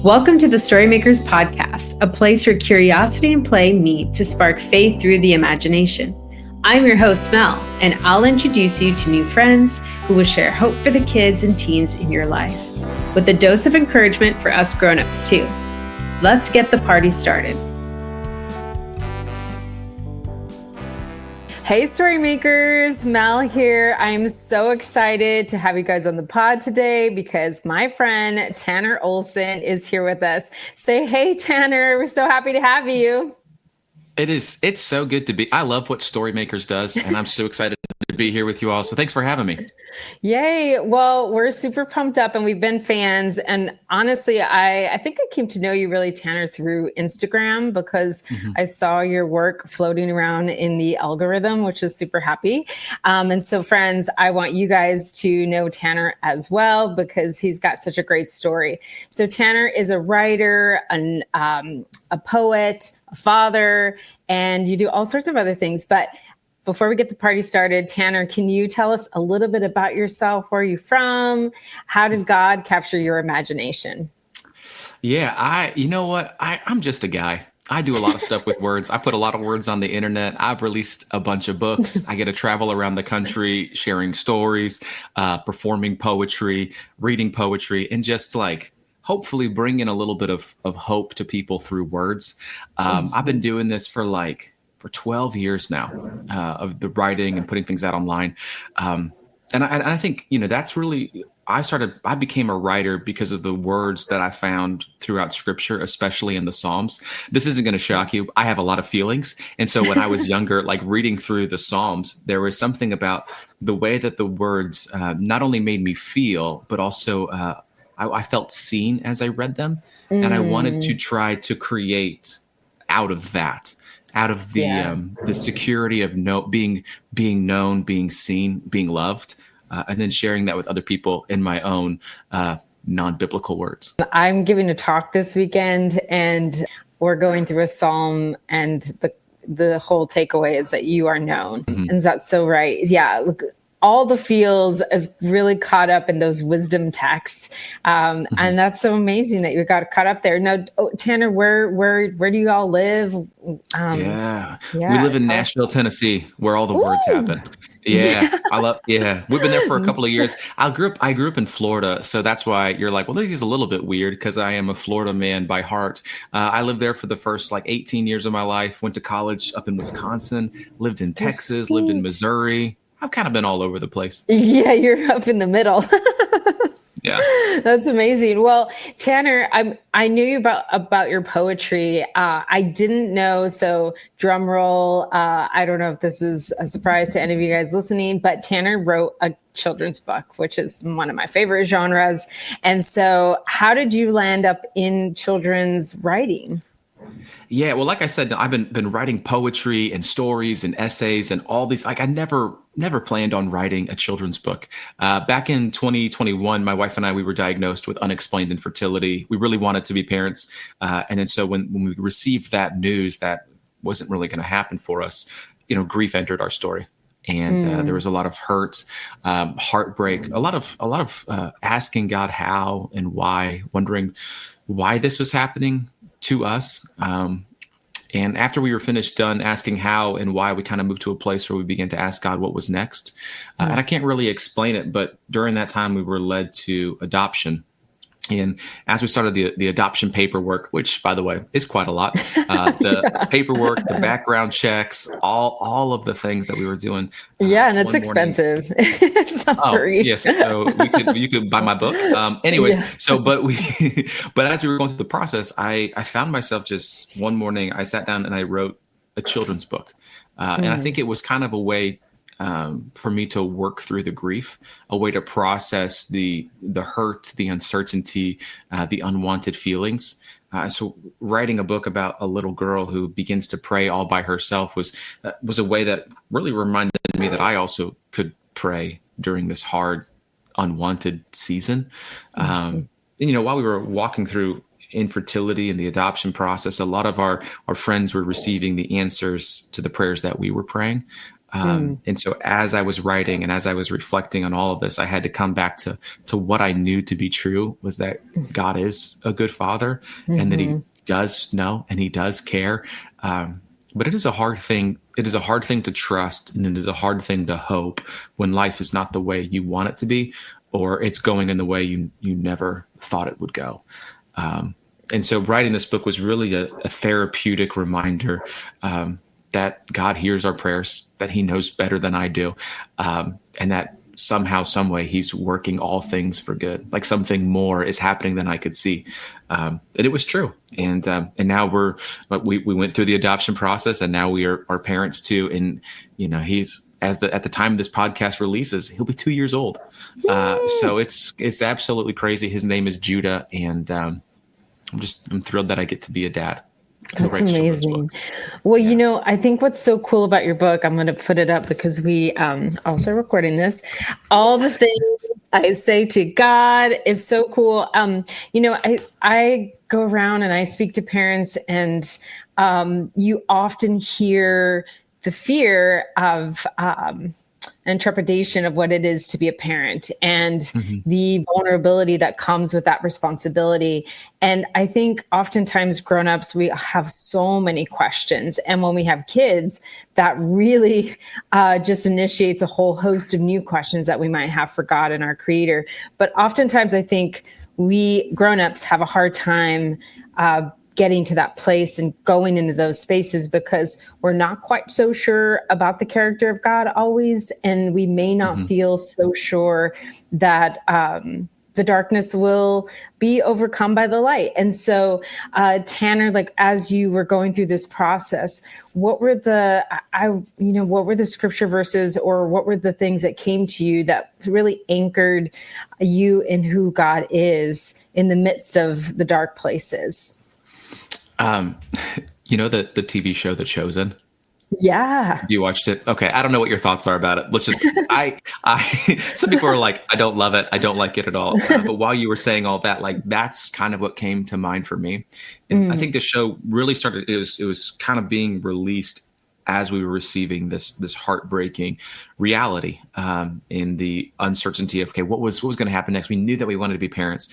Welcome to the Storymakers Podcast, a place where curiosity and play meet to spark faith through the imagination. I'm your host, Mel, and I'll introduce you to new friends who will share hope for the kids and teens in your life, with a dose of encouragement for us grown-ups too. Let's get the party started. Hey, Storymakers, Mel here. I'm so excited to have you guys on the pod today because my friend Tanner Olson is here with us. Say hey, Tanner. We're so happy to have you. It's so good to be. I love what Storymakers does, and I'm so excited to be here with you all. So thanks for having me. Yay. Well, we're super pumped up and we've been fans. And honestly, I think I came to know you really, Tanner, through Instagram because I saw your work floating around in the algorithm, which is super happy. And so friends, I want you guys to know Tanner as well because he's got such a great story. So Tanner is a writer, a poet, a father, and you do all sorts of other things. But before we get the party started, Tanner, can you tell us a little bit about yourself? Where are you from? How did God capture your imagination? Yeah, I'm just a guy. I do a lot of stuff with words. I put a lot of words on the internet. I've released a bunch of books. I get to travel around the country, sharing stories, performing poetry, reading poetry, and just like hopefully bringing a little bit of hope to people through words. I've been doing this for 12 years now of the writing and putting things out online. And I think, that's really, I became a writer because of the words that I found throughout scripture, especially in the Psalms. This isn't going to shock you. I have a lot of feelings. And so when I was younger, reading through the Psalms, there was something about the way that the words not only made me feel, but also I felt seen as I read them. And I wanted to try to create out of that. Out of the security of being known, being seen, being loved, and then sharing that with other people in my own non-biblical words. I'm giving a talk this weekend, and we're going through a psalm, and the whole takeaway is that you are known, and that's so right. Yeah, look. All the feels is really caught up in those wisdom texts. And that's so amazing that you got caught up there. Now, Tanner, where do you all live? We live in Nashville, Tennessee, where all the words happen. Yeah. We've been there for a couple of years. I grew up in Florida. So that's why you're like, well, this is a little bit weird because I am a Florida man by heart. I lived there for the first 18 years of my life, went to college up in Wisconsin, lived in Texas, lived in Missouri. I've kind of been all over the place. Yeah, you're up in the middle. Yeah. That's amazing. Well, Tanner, I knew you about your poetry. I didn't know, so drum roll. I don't know if this is a surprise to any of you guys listening, but Tanner wrote a children's book, which is one of my favorite genres. And so how did you land up in children's writing? Yeah, well, like I said, I've been writing poetry and stories and essays and all these. I never planned on writing a children's book. Back in 2021, my wife and I, we were diagnosed with unexplained infertility. We really wanted to be parents. And then so when we received that news that wasn't really going to happen for us, grief entered our story. And there was a lot of hurt, heartbreak, a lot of asking God how and why, wondering why this was happening to us. And after we were done asking how and why, we kind of moved to a place where we began to ask God what was next. And I can't really explain it, but during that time we were led to adoption. And as we started the adoption paperwork, which, by the way, is quite a lot, paperwork, the background checks, all of the things that we were doing. Yeah, and it's expensive. It's not free. Yes, so you could buy my book. But as we were going through the process, I found myself just one morning, I sat down and I wrote a children's book. And I think it was kind of a way for me to work through the grief, a way to process the hurt, the uncertainty, the unwanted feelings. So writing a book about a little girl who begins to pray all by herself was a way that really reminded me that I also could pray during this hard, unwanted season. And, while we were walking through infertility and the adoption process, a lot of our friends were receiving the answers to the prayers that we were praying. And so as I was writing and as I was reflecting on all of this, I had to come back to what I knew to be true, was that God is a good father, and that he does know and he does care. But it is a hard thing. It is a hard thing to trust, and it is a hard thing to hope when life is not the way you want it to be, or it's going in the way you never thought it would go. And so writing this book was really a therapeutic reminder that God hears our prayers, that he knows better than I do, and that somehow, some way, he's working all things for good. Like something more is happening than I could see. And it was true. And now we went through the adoption process, and now we are parents too. And, he's, at the time this podcast releases, he'll be 2 years old. So it's absolutely crazy. His name is Judah. And I'm thrilled that I get to be a dad. That's amazing. Well, I think what's so cool about your book, I'm going to put it up because we also recording this. All the things I say to God is so cool. I go around and I speak to parents, and you often hear the fear of interpretation of what it is to be a parent, and the vulnerability that comes with that responsibility. And I think oftentimes grownups, we have so many questions. And when we have kids, that really just initiates a whole host of new questions that we might have for God and our Creator. But oftentimes I think we grownups have a hard time getting to that place and going into those spaces because we're not quite so sure about the character of God always. And we may not feel so sure that the darkness will be overcome by the light. And so, Tanner, like as you were going through this process, what were what were the scripture verses, or what were the things that came to you that really anchored you in who God is in the midst of the dark places? The TV show The Chosen? Yeah. You watched it? Okay. I don't know what your thoughts are about it. Let's just, some people are like, I don't love it. I don't like it at all. But while you were saying all that, like, that's kind of what came to mind for me. And I think the show really started, it was kind of being released as we were receiving this heartbreaking reality, in the uncertainty of, okay, what was going to happen next? We knew that we wanted to be parents.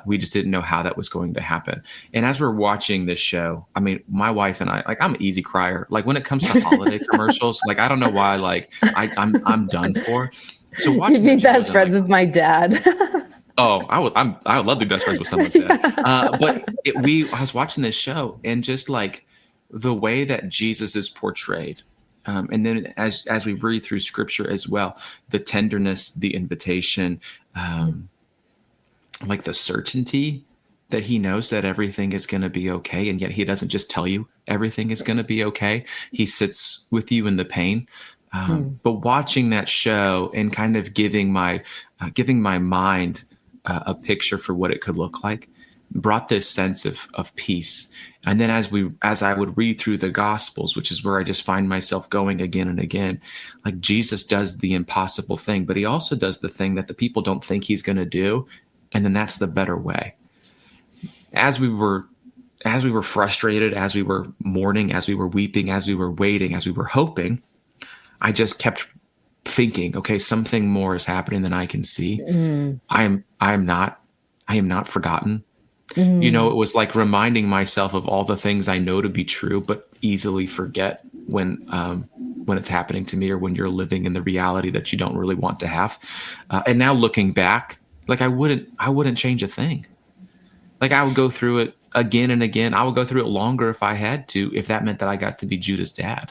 We just didn't know how that was going to happen. And as we're watching this show, I mean, my wife and I, like, I'm an easy crier. Like when it comes to holiday commercials, like, I don't know why, like I'm done for. So watching, you'd be best friends with my dad. Oh, I would love to be best friends with someone's dad. But I was watching this show, and just like the way that Jesus is portrayed, and then as we read through scripture as well, the tenderness, the invitation, like the certainty that he knows that everything is going to be okay. And yet he doesn't just tell you everything is going to be okay. He sits with you in the pain. But watching that show and kind of giving my mind a picture for what it could look like brought this sense of peace. And then as I would read through the Gospels, which is where I just find myself going again and again, like Jesus does the impossible thing, but he also does the thing that the people don't think he's going to do. And then that's the better way. As we were frustrated, as we were mourning, as we were weeping, as we were waiting, as we were hoping, I just kept thinking, okay, something more is happening than I can see. I am not forgotten. It was like reminding myself of all the things I know to be true, but easily forget when it's happening to me, or when you're living in the reality that you don't really want to have. And now looking back, like I wouldn't change a thing. Like I would go through it again and again. I would go through it longer if I had to, if that meant that I got to be Judah's dad.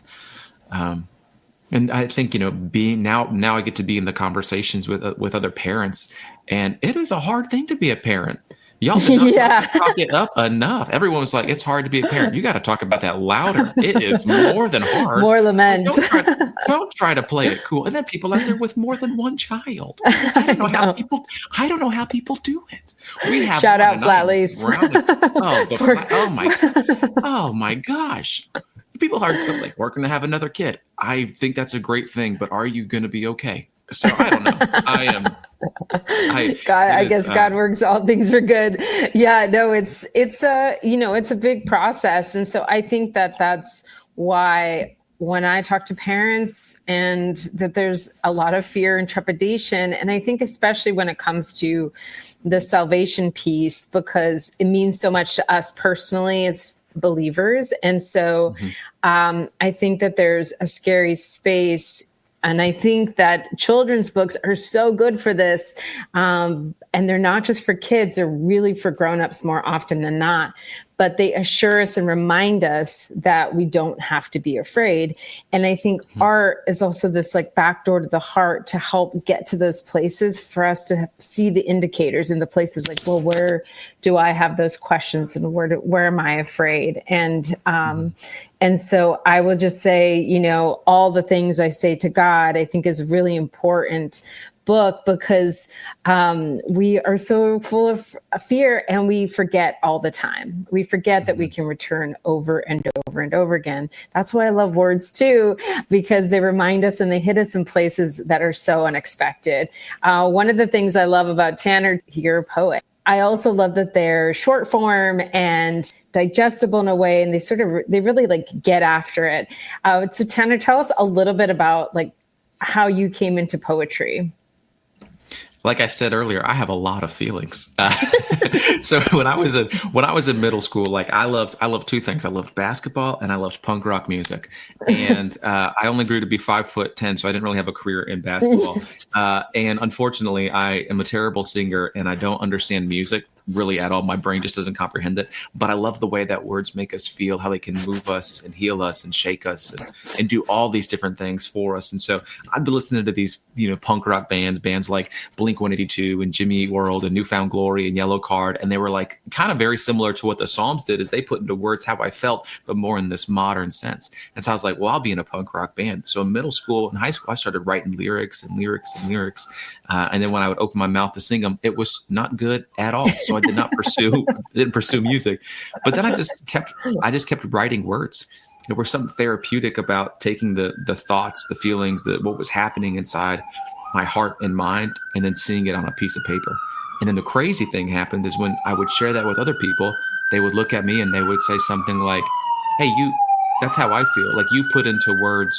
And I think, being now I get to be in the conversations with other parents, and it is a hard thing to be a parent. Y'all did not talk it up enough. Everyone was like, it's hard to be a parent. You got to talk about that louder. It is more than hard. More laments. Don't try to play it cool. And then people out there with more than one child. I don't know how people do it. We have shout out Flatleys. Oh my gosh. People are like working to have another kid. I think that's a great thing, but are you going to be okay? So I don't know. I guess God works all things for good. Yeah, no, it's a big process. And so I think that's why when I talk to parents, and that there's a lot of fear and trepidation. And I think especially when it comes to the salvation piece, because it means so much to us personally as believers. And so I think that there's a scary space. And I think that children's books are so good for this. And they're not just for kids, they're really for grownups more often than not. But they assure us and remind us that we don't have to be afraid. And I think art is also this like backdoor to the heart to help get to those places for us to see the indicators in the places like, well, where do I have those questions and where am I afraid? And so I will just say, you know, all the things I say to God, I think is really important book, because we are so full of fear and we forget all the time. We forget that we can return over and over and over again. That's why I love words too, because they remind us and they hit us in places that are so unexpected. One of the things I love about Tanner, you're a poet. I also love that they're short form and digestible in a way, and they really like get after it. So Tanner, tell us a little bit about like how you came into poetry. Like I said earlier, I have a lot of feelings. So when I was in middle school, like I loved two things. I loved basketball and I loved punk rock music. And I only grew to be 5'10", so I didn't really have a career in basketball. And unfortunately, I am a terrible singer and I don't understand music really at all. My brain just doesn't comprehend it. But I love the way that words make us feel, how they can move us and heal us and shake us and do all these different things for us. And so I'd be listening to these, you know, punk rock bands like Blink-182 and Jimmy Eat World and Newfound Glory and Yellow Card. And they were like kind of very similar to what the Psalms did, is they put into words how I felt, but more in this modern sense. And so I was like, well, I'll be in a punk rock band. So in middle school and high school, I started writing lyrics. And then when I would open my mouth to sing them, it was not good at all. So I didn't pursue music. But then I just kept writing words. There was something therapeutic about taking the thoughts, the feelings, what was happening inside my heart and mind, and then seeing it on a piece of paper. And then the crazy thing happened is when I would share that with other people, they would look at me and they would say something like, hey, that's how I feel. Like you put into words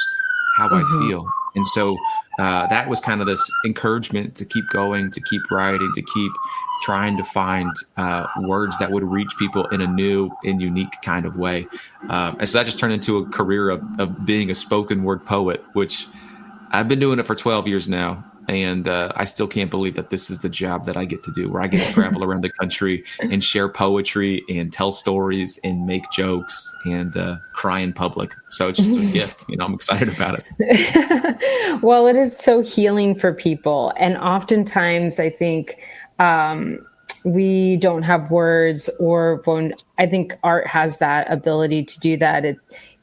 how I feel. And so that was kind of this encouragement to keep going, to keep writing, to keep trying to find words that would reach people in a new and unique kind of way. And so that just turned into a career of being a spoken word poet, which I've been doing it for 12 years now. And I still can't believe that this is the job that I get to do, where I get to travel around the country and share poetry and tell stories and make jokes and cry in public. So it's just a gift. You know, I'm excited about it. Well, it is so healing for people. And oftentimes I think we don't have words, or when I think art has that ability to do that,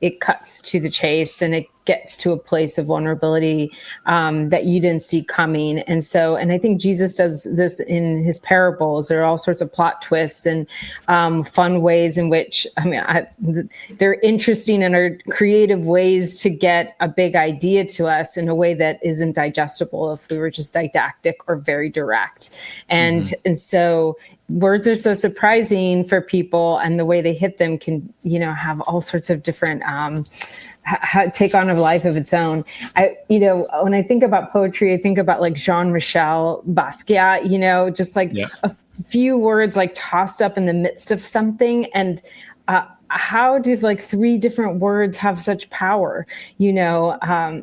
it cuts to the chase and it gets to a place of vulnerability that you didn't see coming. And I think Jesus does this in his parables. There are all sorts of plot twists and fun ways in which, they're interesting and are creative ways to get a big idea to us in a way that isn't digestible if we were just didactic or very direct. And so words are so surprising for people, and the way they hit them can, you know, have all sorts of different take on a life of its own. When I think about poetry, I think about like Jean-Michel Basquiat, you know, just like a few words like tossed up in the midst of something. And how do like three different words have such power? You know,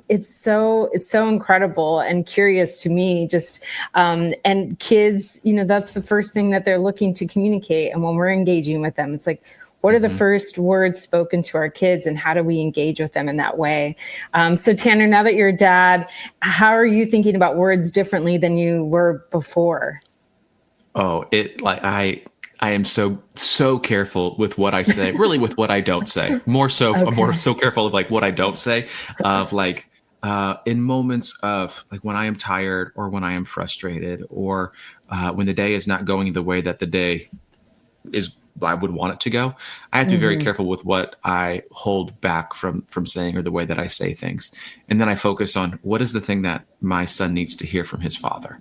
it's so incredible and curious to me. Just and kids, you know, that's the first thing that they're looking to communicate. And when we're engaging with them, it's like, what are the first words spoken to our kids, and how do we engage with them in that way? So Tanner, now that you're a dad, how are you thinking about words differently than you were before? Oh, I am so careful with what I say, really with what I don't say. More so, I'm more so careful of like what I don't say, of like in moments of like when I am tired or when I am frustrated or when the day is not going the way that the day I would want it to go. I have to be very careful with what I hold back from saying, or the way that I say things. And then I focus on what is the thing that my son needs to hear from his father.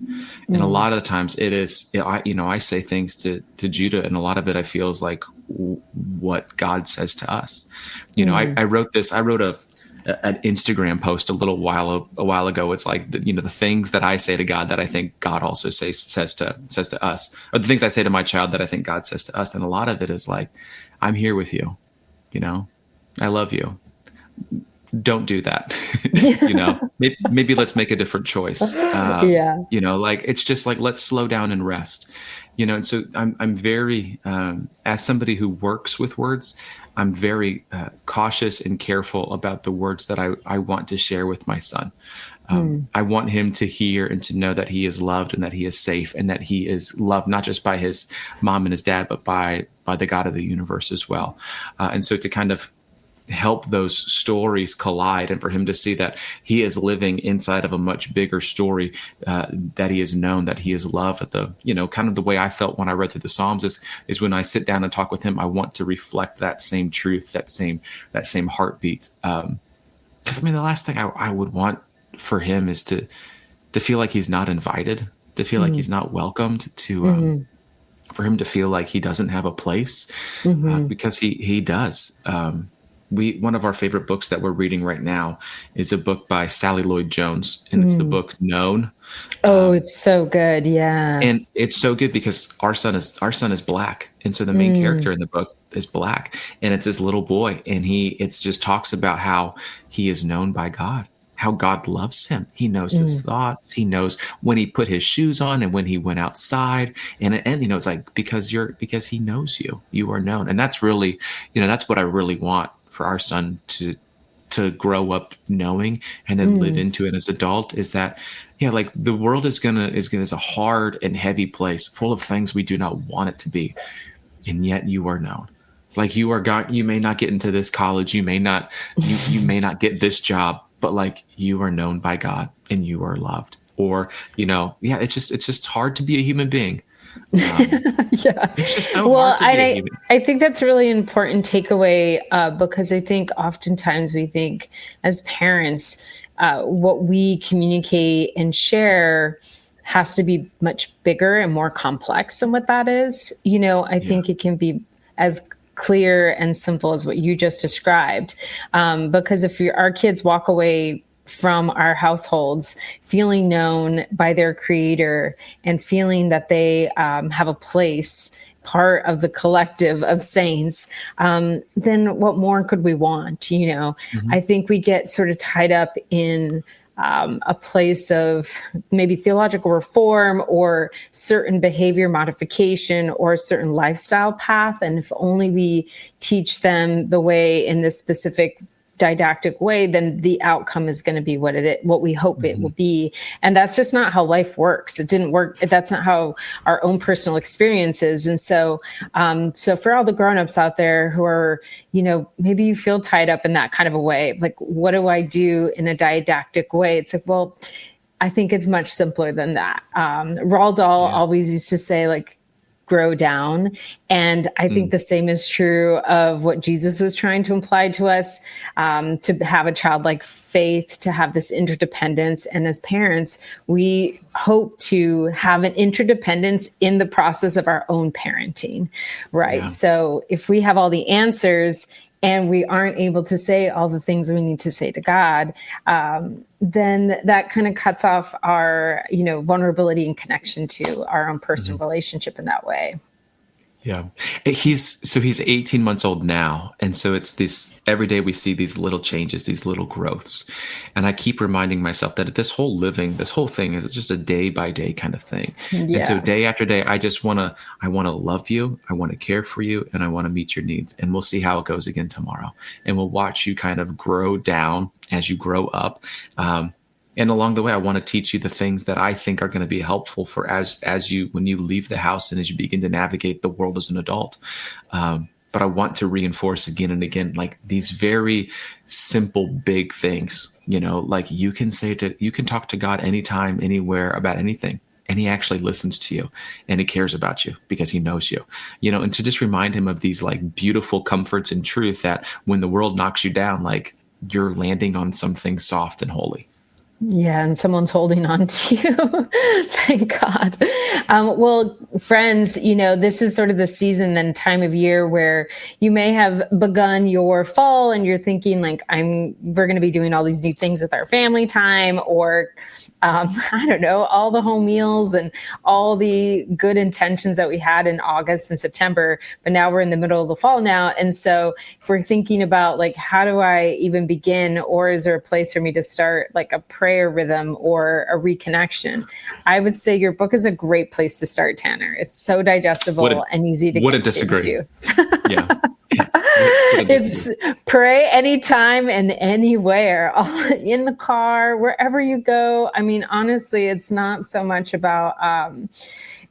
And a lot of the times it is, I say things to Judah, and a lot of it I feel is like what God says to us. You know, I wrote an Instagram post a while ago. It's like the things that I say to God that I think God also says to us, or the things I say to my child that I think God says to us. And a lot of it is like, I'm here with you. I love you. Don't do that. Maybe let's make a different choice. Yeah. Like, it's just like, let's slow down and rest. And so I'm very, as somebody who works with words, I'm very cautious and careful about the words that I want to share with my son. I want him to hear and to know that he is loved and that he is safe and that he is loved, not just by his mom and his dad, but by the God of the universe as well. And so to kind of help those stories collide, and for him to see that he is living inside of a much bigger story, that he is known, that he is loved. At the kind of the way I felt when I read through the Psalms is when I sit down and talk with him, I want to reflect that same truth, that same heartbeat. Because the last thing I would want for him is to feel like he's not invited, to feel like he's not welcomed, to for him to feel like he doesn't have a place, because he does. One of our favorite books that we're reading right now is a book by Sally Lloyd Jones, and it's the book Known. Oh, it's so good. Yeah. And it's so good because our son is Black. And so the main character in the book is Black, and it's this little boy. And it just talks about how he is known by God, how God loves him. He knows his thoughts. He knows when he put his shoes on and when he went outside. And it's like, because he knows you are known. And that's really, that's what I really want for our son to grow up knowing and then live into it as adult, is that, like, the world is a hard and heavy place full of things we do not want it to be. And yet you are known. Like, you may not get into this college. You may not get this job, but like, you are known by God and you are loved. Or, it's just hard to be a human being. Yeah. It's just so hard to be a human. I think that's a really important takeaway, because I think oftentimes we think as parents, what we communicate and share has to be much bigger and more complex than what that is. I think it can be as clear and simple as what you just described. Because if our kids walk away from our households feeling known by their creator and feeling that they have a place, part of the collective of saints, then what more could we want? I think we get sort of tied up in a place of maybe theological reform or certain behavior modification or a certain lifestyle path. And if only we teach them the way in this specific didactic way, then the outcome is going to be what we hope it will be. And that's just not how life works. It didn't work. That's not how our own personal experience is. And so for all the grownups out there who are, maybe you feel tied up in that kind of a way, like, what do I do in a didactic way? It's like, well, I think it's much simpler than that. Roald Dahl always used to say, like, grow down. And I think the same is true of what Jesus was trying to imply to us, to have a childlike faith, to have this interdependence. And as parents, we hope to have an interdependence in the process of our own parenting, right? Yeah. So if we have all the answers and we aren't able to say all the things we need to say to God, then that kind of cuts off our, vulnerability and connection to our own personal relationship in that way. Yeah. He's 18 months old now. And so it's this, every day we see these little changes, these little growths. And I keep reminding myself that this whole thing is just a day by day kind of thing. Yeah. And so day after day, I want to love you. I want to care for you, and I want to meet your needs. And we'll see how it goes again tomorrow. And we'll watch you kind of grow down as you grow up. And along the way, I want to teach you the things that I think are going to be helpful for when you leave the house and as you begin to navigate the world as an adult. But I want to reinforce again and again, like, these very simple, big things, like you can talk to God anytime, anywhere about anything. And he actually listens to you and he cares about you because he knows you, and to just remind him of these like beautiful comforts and truth that when the world knocks you down, like, you're landing on something soft and holy. Yeah, and someone's holding on to you. Thank God. Well, friends, this is sort of the season and time of year where you may have begun your fall and you're thinking like, we're going to be doing all these new things with our family time, or I don't know, all the home meals and all the good intentions that we had in August and September, but now we're in the middle of the fall now. And so if we're thinking about like, how do I even begin, or is there a place for me to start like a prayer rhythm or a reconnection? I would say your book is a great place to start, Tanner. It's so digestible and easy to wouldn't get disagree. into. Yeah. It's pray anytime and anywhere, in the car, wherever you go. I mean, honestly, it's not so much about,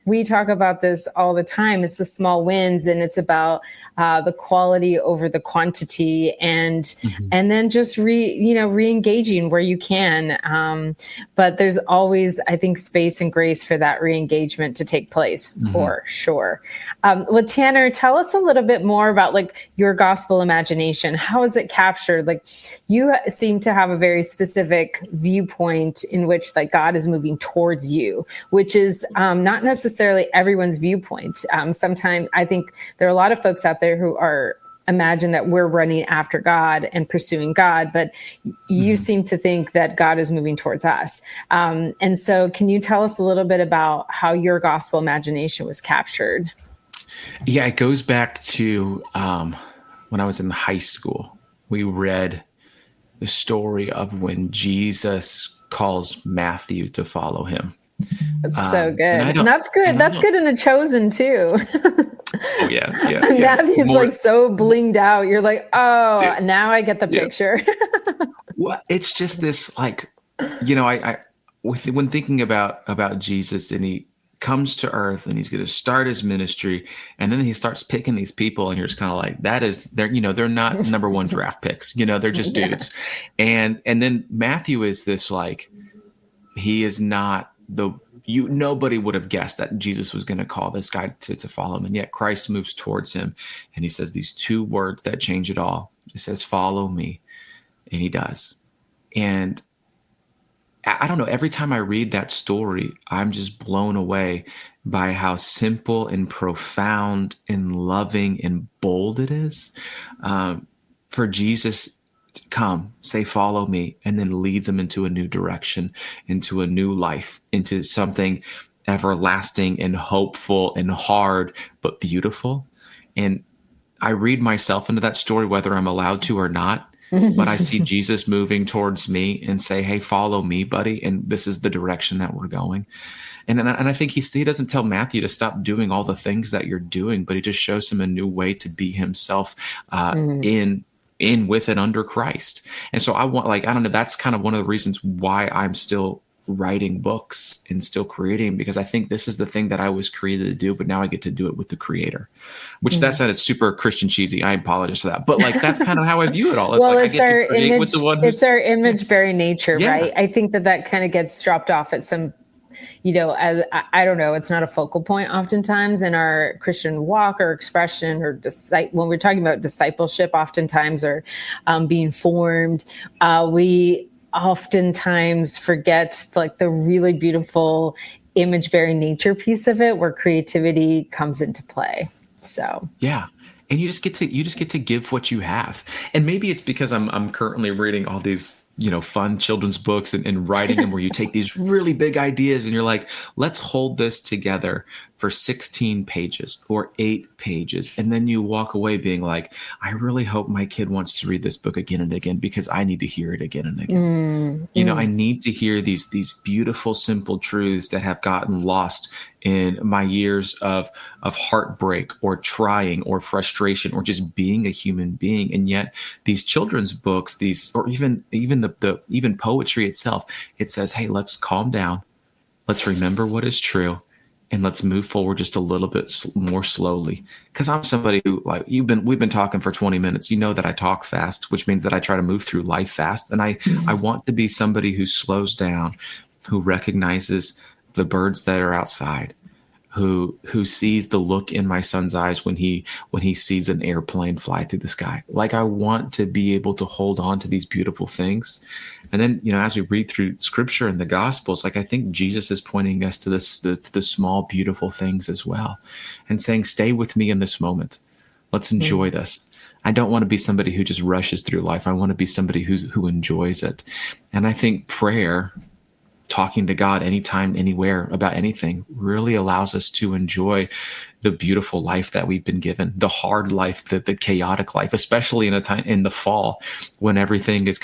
we talk about this all the time. It's the small wins, and it's about the quality over the quantity, and then just re-engaging where you can. But there's always, I think, space and grace for that re-engagement to take place, for sure. Well, Tanner, tell us a little bit more about like your gospel imagination. How is it captured? Like, you seem to have a very specific viewpoint in which like God is moving towards you, which is not necessarily everyone's viewpoint. Sometimes I think there are a lot of folks out there who are imagine that we're running after God and pursuing God, but you seem to think that God is moving towards us. And so can you tell us a little bit about how your gospel imagination was captured? Yeah, it goes back to when I was in high school. We read the story of when Jesus calls Matthew to follow him. That's so good. And that's good. That's good in The Chosen too. Oh yeah. Matthew's like so blinged out. You're like, oh, dude, now I get the picture. Well, it's just this like, when thinking about Jesus, and he comes to earth and he's going to start his ministry, and then he starts picking these people, and you're just kind of like, they're not number one draft picks, they're just dudes. And then Matthew is this like, he is not nobody would have guessed that Jesus was going to call this guy to follow him. And yet Christ moves towards him, and he says these two words that change it all. He says, follow me. And he does. And I don't know, every time I read that story, I'm just blown away by how simple and profound and loving and bold it is. For Jesus to come, say, follow me, and then leads them into a new direction, into a new life, into something everlasting and hopeful and hard, but beautiful. And I read myself into that story, whether I'm allowed to or not. But I see Jesus moving towards me and say, hey, follow me, buddy. And this is the direction that we're going. And I think he doesn't tell Matthew to stop doing all the things that you're doing, but he just shows him a new way to be himself in with and under Christ. And so I don't know, that's kind of one of the reasons why I'm still writing books and still creating, because I think this is the thing that I was created to do, but now I get to do it with the creator, which that said, it's super Christian cheesy. I apologize for that, but like, that's kind of how I view it all. It's I get to create with the one it's our image bearing nature, right? I think that kind of gets dropped off at some, as I don't know, it's not a focal point oftentimes in our Christian walk or expression, or when we're talking about discipleship, oftentimes, or being formed, we oftentimes forget like the really beautiful image bearing nature piece of it, where creativity comes into play. So yeah. And you just get to give what you have. And maybe it's because I'm currently reading all these, fun children's books and writing them, where you take these really big ideas and you're like, let's hold this together for 16 pages or 8 pages. And then you walk away being like, I really hope my kid wants to read this book again and again, because I need to hear it again and again. I need to hear these beautiful, simple truths that have gotten lost in my years of heartbreak or trying or frustration or just being a human being. And yet these children's books, or even poetry itself, it says, hey, let's calm down. Let's remember what is true. And let's move forward just a little bit more slowly. Because I'm somebody who, like, we've been talking for 20 minutes. You know that I talk fast, which means that I try to move through life fast. And I want to be somebody who slows down, who recognizes the birds that are outside, who sees the look in my son's eyes when he sees an airplane fly through the sky. Like, I want to be able to hold on to these beautiful things. And then, as we read through scripture and the gospels, like, I think Jesus is pointing us to the small, beautiful things as well, and saying, stay with me in this moment. Let's enjoy this. I don't want to be somebody who just rushes through life. I want to be somebody who enjoys it. And I think prayer, talking to God anytime, anywhere about anything, really allows us to enjoy the beautiful life that we've been given, the hard life, the chaotic life, especially in a time in the fall when everything is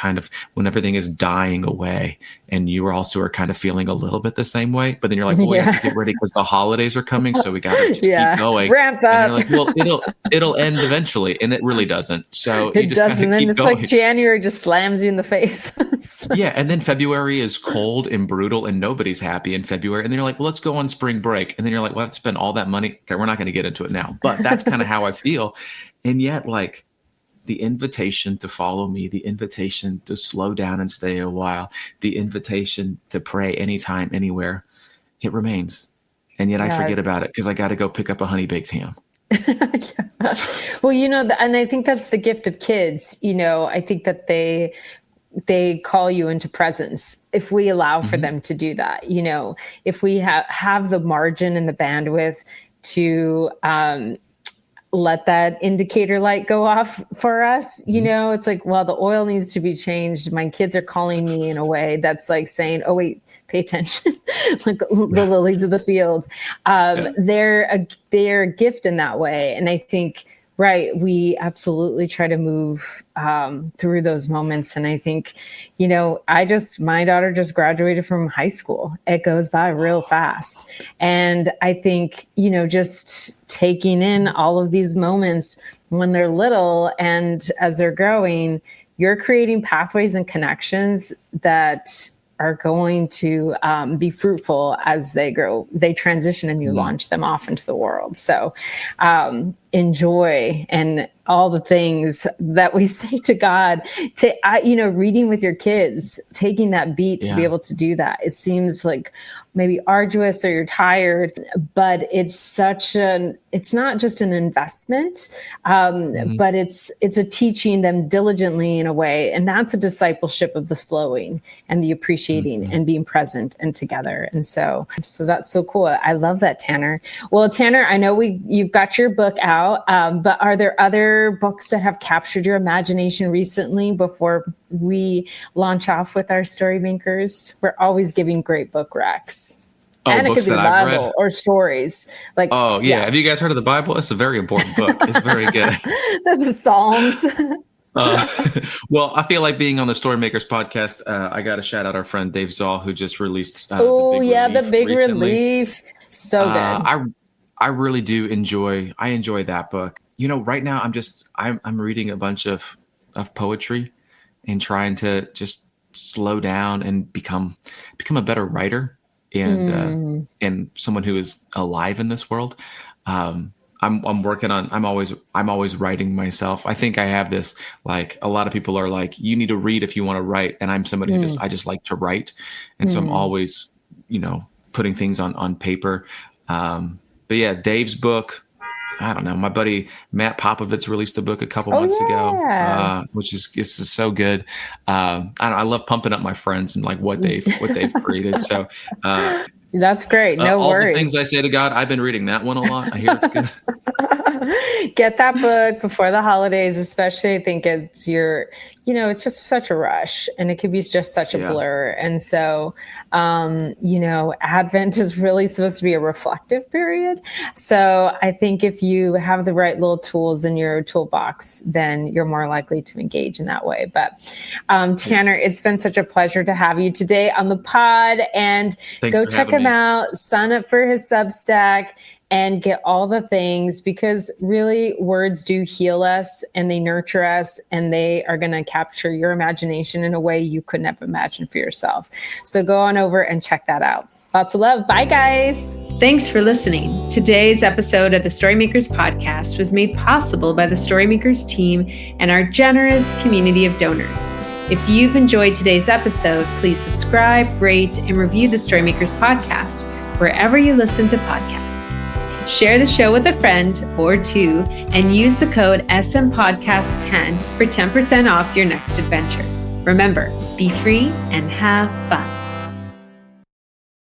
dying away, and you also are kind of feeling a little bit the same way. But then you're like, well, we have to get ready because the holidays are coming, so we got to just keep going. Ramp up. And you're like, well, it'll end eventually, and it really doesn't. So you just doesn't. Keep it's going. Like January just slams you in the face. Yeah, and then February is cold and brutal, and nobody's happy in February. And then you're like, well, let's go on spring break. And then you're like, well, I have to spend all that money. Okay, we're not going to get into it now, but that's kind of how I feel. And yet, like, the invitation to follow me, the invitation to slow down and stay a while, the invitation to pray anytime, anywhere, it remains. And yet I forget about it because I got to go pick up a honey baked ham. Well, and I think that's the gift of kids. I think that they call you into presence if we allow for them to do that. If we have the margin and the bandwidth to let that indicator light go off for us, it's like, well, the oil needs to be changed. My kids are calling me in a way that's like saying, oh, wait, pay attention. Like the lilies of the field. They're a gift in that way. And I think, right, we absolutely try to move through those moments. And I think, my daughter just graduated from high school. It goes by real fast. And I think, just taking in all of these moments when they're little and as they're growing, you're creating pathways and connections that are going to be fruitful as they grow, they transition, and you launch them off into the world. So enjoy, and all the things that we say to God, reading with your kids, taking that beat to be able to do that. It seems like maybe arduous or you're tired, but it's not just an investment, but it's a teaching them diligently in a way. And that's a discipleship of the slowing and the appreciating and being present and together. And so that's so cool. I love that, Tanner. Well, Tanner, I know you've got your book out, but are there other books that have captured your imagination recently before we launch off with our story makers? We're always giving great book recs. And it could be the Bible or stories. Like, yeah. Have you guys heard of the Bible? It's a very important book. It's very good. This is Psalms. Well, I feel like being on the Storymakers podcast, I got to shout out our friend Dave Zoll, who just released The Big Relief. So good. I really do enjoy that book. Right now I'm reading a bunch of poetry and trying to just slow down and become a better writer and someone who is alive in this world. I'm working on, I'm always writing myself. I think I have this, like, a lot of people are like, you need to read if you want to write. And I'm somebody who I just like to write. And so I'm always, putting things on paper. But yeah, Dave's book, I don't know. My buddy Matt Popovitz released a book a couple months ago, which is so good. I love pumping up my friends and like what they've created. So that's great. No all worries. The things I say to God, I've been reading that one a lot. I hear it's good. Get that book before the holidays, especially. I think it's it's just such a rush, and it could be just such a blur. And so, Advent is really supposed to be a reflective period. So I think if you have the right little tools in your toolbox, then you're more likely to engage in that way. But Tanner, it's been such a pleasure to have you today on the pod, and go check him out, sign up for his Substack, and get all the things, because really words do heal us and they nurture us, and they are going to capture your imagination in a way you couldn't have imagined for yourself. So go on over and check that out. Lots of love. Bye, guys. Thanks for listening. Today's episode of the Storymakers podcast was made possible by the Storymakers team and our generous community of donors. If you've enjoyed today's episode, please subscribe, rate, and review the Storymakers podcast wherever you listen to podcasts. Share the show with a friend or two and use the code SMPodcast10 for 10% off your next adventure. Remember, be free and have fun.